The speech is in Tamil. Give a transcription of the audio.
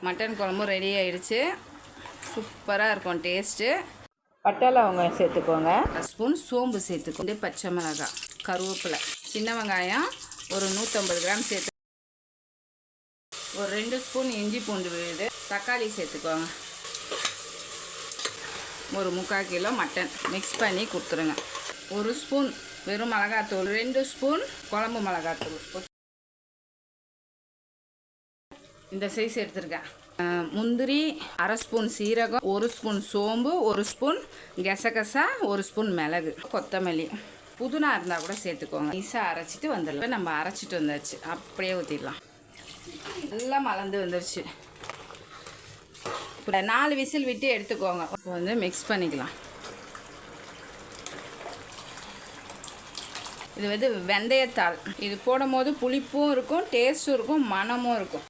மட்டன் குழம்பும் ரெடி ஆயிடுச்சு. சூப்பராக இருக்கும் டேஸ்ட்டு. பட்டை லவங்கம் சேர்த்துக்கோங்க. 1 ஸ்பூன் சோம்பு சேர்த்துக்கோங்க. பச்சை மிளகாய், கருவேப்பிலை, சின்ன வெங்காயம் ஒரு 150 கிராம் சேர்த்து, ஒரு 2 ஸ்பூன் இஞ்சி பூண்டு விழுது, தக்காளி சேர்த்துக்கோங்க. ஒரு 3/4 கிலோ மட்டன் மிக்ஸ் பண்ணி கொடுத்துருங்க. 1 ஸ்பூன் வெறும் மிளகாத்தூள், 2 ஸ்பூன் குழம்பு மிளகாத்தூள். இந்த சைஸ் எடுத்துருக்கேன். முந்திரி, 1/2 ஸ்பூன் சீரகம், 1 ஸ்பூன் சோம்பு, 1 ஸ்பூன் கசகசா, 1 ஸ்பூன் மிளகு, கொத்தமல்லி, புதினா இருந்தால் கூட சேர்த்துக்கோங்க. ஈஸாக அரைச்சிட்டு வந்துடலாம். நம்ம அரைச்சிட்டு வந்தாச்சு, அப்படியே ஊற்றிடலாம். எல்லாம் மலர்ந்து வந்துருச்சு. இப்போ 4 விசில் விட்டு எடுத்துக்கோங்க. இப்போ வந்து மிக்ஸ் பண்ணிக்கலாம். இது வந்து வெந்தயத்தாள். இது போடும் போது புளிப்பும் இருக்கும், டேஸ்ட்டும் இருக்கும், மணமும் இருக்கும்.